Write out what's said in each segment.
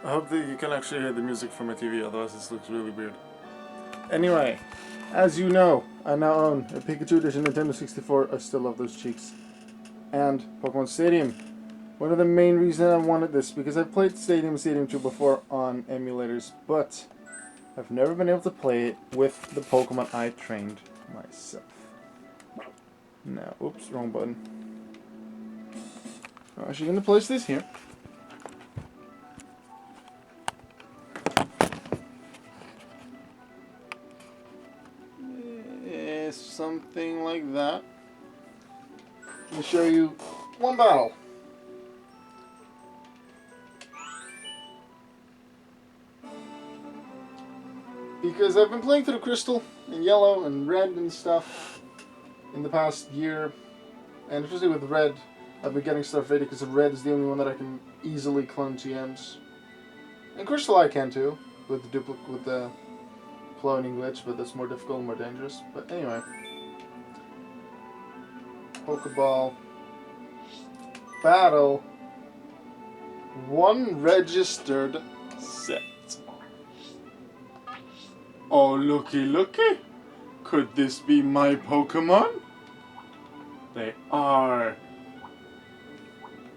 I hope that you can actually hear the music from my TV, otherwise this looks really weird. Anyway, as you know, I now own a Pikachu, there's a Nintendo 64, I still love those cheeks, and Pokemon Stadium. One of the main reasons I wanted this, because I've played Stadium 2 before on emulators, but I've never been able to play it with the Pokemon I trained myself. Now, oops, wrong button. I'm actually going to place this here. Something like that. Let me show you one battle. Because I've been playing through the Crystal and Yellow and Red and stuff in the past year, and especially with Red, I've been getting stuff ready because Red is the only one that I can easily clone TMs. And Crystal I can too, with the cloning glitch, but that's more difficult and more dangerous. But anyway. Pokeball battle. One registered set. Oh, looky, looky. Could this be my Pokemon? They are.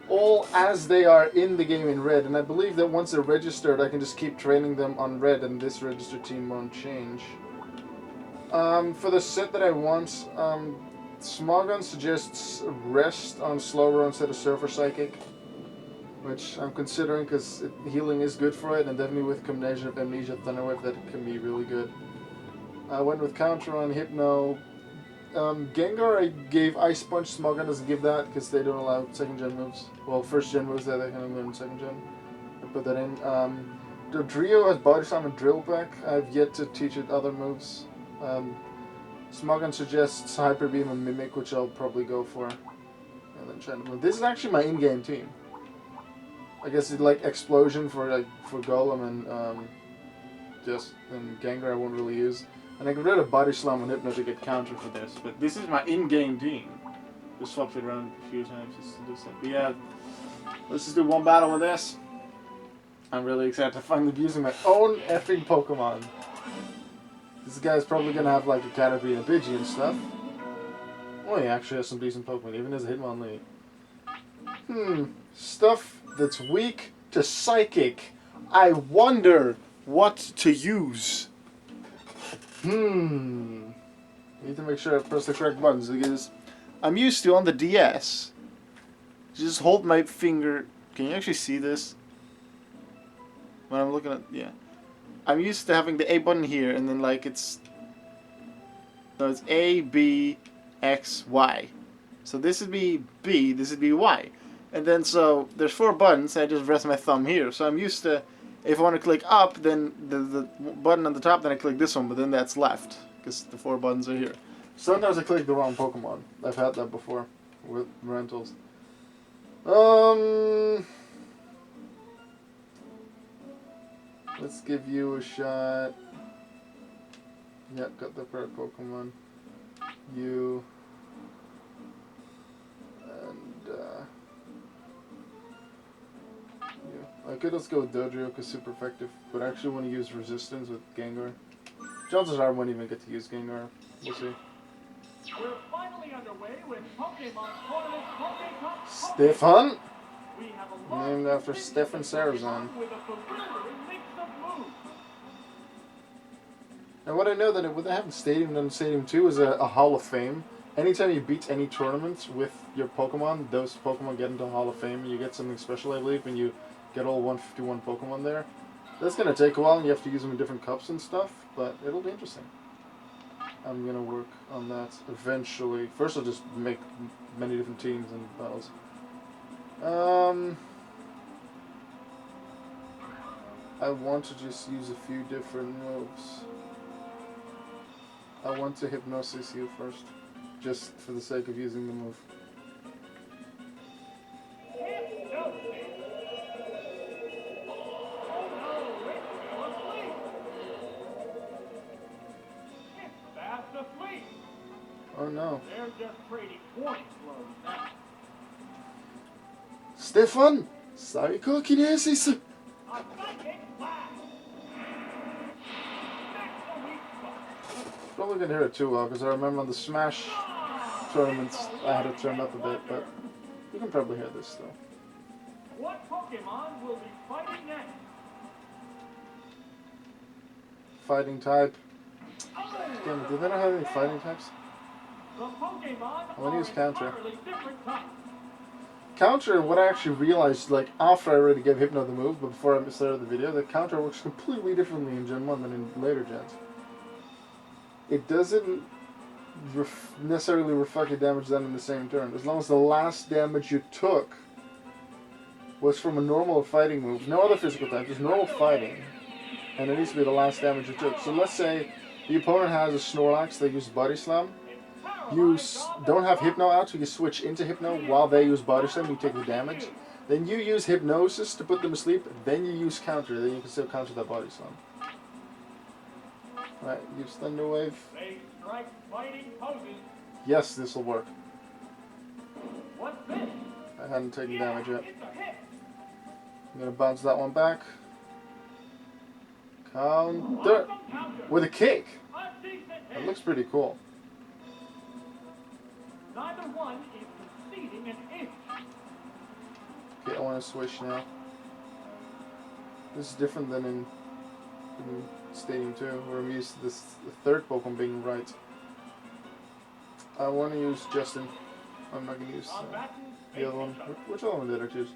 All as they are in the game in Red, and I believe that once they're registered, I can just keep training them on Red, and this registered team won't change. For the set that I want, Smogon suggests Rest on Slower instead of Surfer Psychic, which I'm considering because healing is good for it, and definitely with combination of Amnesia Thunderwave that can be really good. I went with Counter on Hypno. Gengar I gave Ice Punch. Smogon doesn't give that because they don't allow second gen moves. Well, first gen moves that they can only learn second gen. I put that in. Dodrio has Body Slam and Drill Back. I've yet to teach it other moves. Smogon suggests Hyper Beam and Mimic, which I'll probably go for. And then Channel. This is actually my in-game team. I guess it's like Explosion for Golem and Gengar I won't really use. And I can rid of Body Slam and Hypno to get counter for this, but this is my in-game team. Just swapped it around a few times just to do something. But yeah, let's just do one battle with this. I'm really excited to finally be using my own effing Pokemon. This guy's probably gonna have like a Caterpie and a Pidgey and stuff. Oh, he actually has some decent Pokemon, even as a Hitmonlee. Stuff that's weak to Psychic. I wonder what to use. Need to make sure I press the correct buttons because I'm used to on the DS. Just hold my finger. Can you actually see this? When I'm looking at, yeah. I'm used to having the A button here and then like it's A, B, X, Y. So this would be B, this would be Y. And then so there's 4 buttons, I just rest my thumb here. So I'm used to, if I want to click up, then the button on the top, then I click this one, but then that's left, because the 4 buttons are here. Sometimes I click the wrong Pokemon. I've had that before with rentals. Let's give you a shot. Yep, got the correct Pokemon. You. And, you. I could just go with Dodrio because super effective, but I actually want to use Resistance with Gengar. Chances are I won't even get to use Gengar. We'll see. We're finally underway with Pokémon Tournament Pokémon. Stefan! Named after Stefan Sarazan. And what I know that with having Stadium and Stadium 2 is a Hall of Fame. Anytime you beat any tournaments with your Pokemon, those Pokemon get into Hall of Fame. You get something special, I believe, when you get all 151 Pokemon there. That's going to take a while, and you have to use them in different cups and stuff, but it'll be interesting. I'm going to work on that eventually. First I'll just make many different teams and battles. I want to just use a few different moves. I want to Hypnosis you first, just for the sake of using the move. Oh no. They're just trading warning blows now. Stefan! Psychokinesis! A psychic blast. That's the weak spot. Probably gonna hear it too well because I remember on the Smash tournaments I had to turn up a bit, but you can probably hear this still. What Pokemon will be fighting next? Fighting type. Oh! Damn it, do they not have any fighting types? The Pokemon I'm gonna use are counter. entirely different types. Counter, what I actually realized, like, after I already gave Hypno the move, but before I started the video, that counter works completely differently in Gen 1 than in later gens. It doesn't necessarily reflect the damage done in the same turn. As long as the last damage you took was from a normal fighting move, no other physical type, just normal fighting, and it needs to be the last damage you took. So let's say the opponent has a Snorlax, they use Body Slam. You don't have Hypno out, so you switch into Hypno while they use Body Slam, you take the damage. Then you use Hypnosis to put them asleep, then you use Counter, then you can still counter that Body Slam. Right, use Thunder Wave. They strike fighting poses. Yes, this will work. What's this? I hadn't taken damage yet. It's a hit. I'm gonna bounce that one back. Counter Awesome counter. with a kick. A decent That hit. looks pretty cool. Neither one is conceding an inch. Okay, I want to switch now. This is different than in Stadium 2, where I'm used to this the third Pokemon being right. I want to use Justin. I'm not gonna use the other one. Which other one did I choose?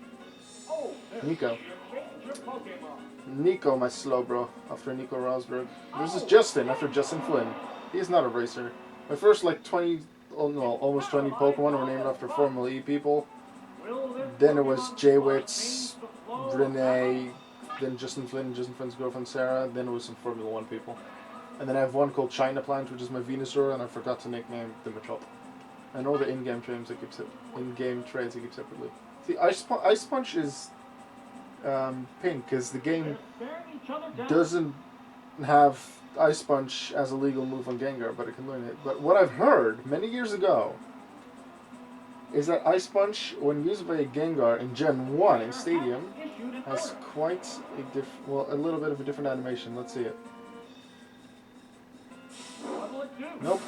Oh, Nico. you changed your Pokemon. Nico, my slow bro, after Nico Rosberg. This is Justin, after Justin Flynn. He's not a racer. My first, like, 20, oh no, almost 20 Pokemon were named after Formula E people. Will this Then it was Pokemon J-Wits, change the flow of Renee, then Justin Flynn, Justin Flynn's girlfriend Sarah, then it was some Formula 1 people. And then I have one called China Plant, which is my Venusaur, and I forgot to nickname the Machop. And all the in-game traits I keep separately. See, Ice Punch is pink, because the game They're staring each other down. doesn't have Ice Punch as a legal move on Gengar, but it can learn it. But what I've heard many years ago is that Ice Punch, when used by a Gengar in Gen 1 in Stadium, Issued an has order. quite a little bit of a different animation. Let's see it. What'll it do? Nope,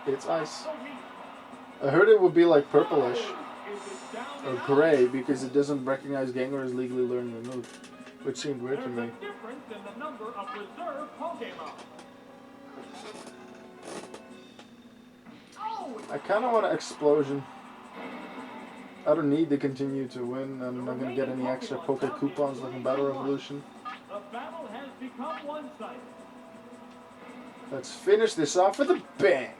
it's ice. So weak. I heard it would be like purplish Is it down or and out? gray because it doesn't recognize Gengar as legally learning the move, which seemed weird to There's me. a difference in the number of reserve Pokemon. Oh, I kind of want an explosion. I don't need to continue to win. I'm not going to get any extra Poke coupons like in Battle Revolution. the battle has become one-sided. Let's finish this off with a bang.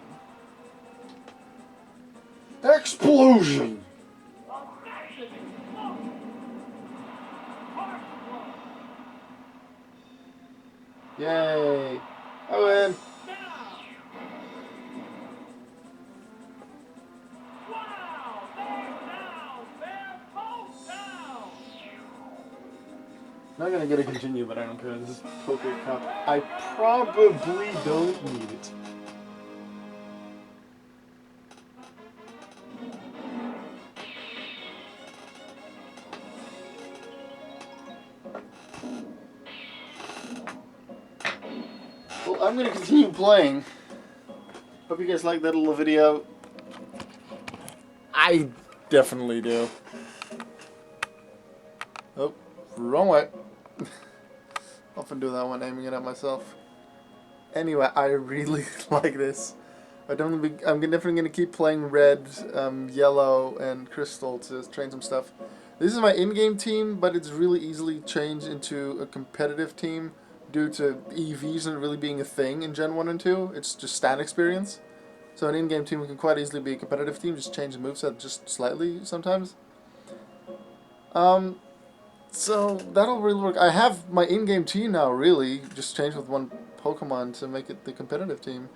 Explosion! A massive explosion. Harsh blow. Yay! I win. Down. Wow, they're down. They're both down. Not gonna get a continue, but I don't care. This is Poke Cup. I probably don't need it. Well, I'm gonna continue playing. Hope you guys liked that little video. I definitely do. Oh, wrong way. Often do that one, aiming it at myself. Anyway, I really like this. I'm definitely gonna keep playing Red, Yellow, and Crystal to train some stuff. This is my in-game team, but it's really easily changed into a competitive team due to EVs not really being a thing in Gen 1 and 2. It's just stat experience. So an in-game team can quite easily be a competitive team, just change the moveset just slightly sometimes. So that'll really work. I have my in-game team now, really, just changed with one Pokemon to make it the competitive team.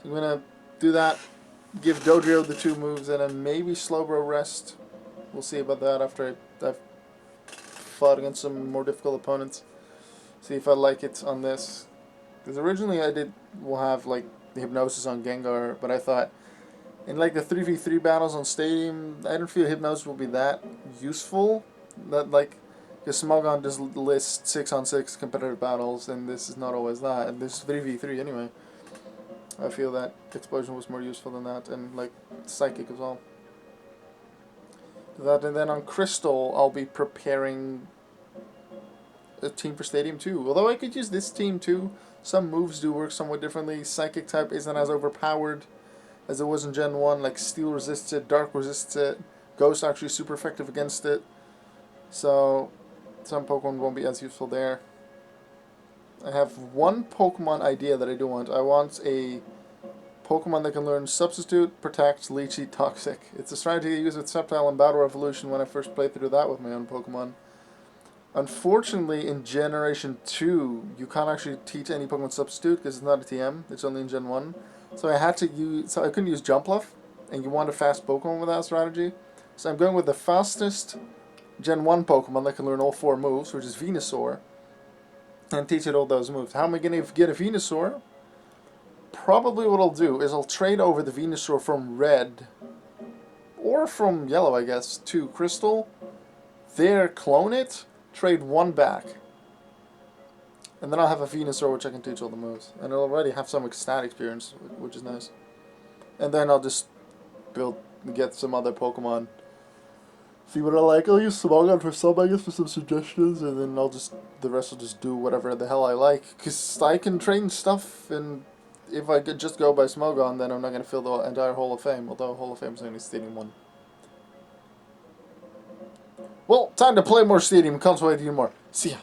So I'm gonna do that, give Dodrio the 2 moves, and then maybe Slowbro rest. We'll see about that after I've fought against some more difficult opponents. See if I like it on this. Because originally we'll have like the Hypnosis on Gengar, but I thought in like the 3v3 battles on Stadium, I don't feel Hypnosis will be that useful. That like Because Smogon just lists 6-on-6 competitive battles, and this is not always that, and this is 3v3 anyway. I feel that Explosion was more useful than that, and like Psychic as well. That, and then on Crystal, I'll be preparing a team for Stadium 2. Although I could use this team too. Some moves do work somewhat differently. Psychic type isn't as overpowered as it was in Gen 1. Like Steel resists it, Dark resists it, Ghost actually super effective against it. So some Pokemon won't be as useful there. I have one Pokemon idea that I do want. I want a Pokemon that can learn Substitute, Protect, Leech Seed, Toxic. It's a strategy I used with Sceptile and Battle Revolution when I first played through that with my own Pokemon. Unfortunately, in Generation 2, you can't actually teach any Pokemon Substitute because it's not a TM. It's only in Gen 1. So I had to use... So I couldn't use Jumpluff, and you want a fast Pokemon with that strategy. So I'm going with the fastest Gen 1 Pokemon that can learn all 4 moves, which is Venusaur, and teach it all those moves. How am I going to get a Venusaur? Probably what I'll do is I'll trade over the Venusaur from Red, or from Yellow, I guess, to Crystal. There, clone it, trade one back. And then I'll have a Venusaur which I can teach all the moves. And it'll already have some stat experience, which is nice. And then I'll just get some other Pokemon. See what I like. I'll use Smogon for some, I guess, for some suggestions, and then the rest will just do whatever the hell I like. Because I can train stuff, and if I could just go by Smogon, then I'm not going to fill the entire Hall of Fame, although Hall of Fame is only Stadium 1. Well, time to play more Stadium. Can't wait to do more. See ya.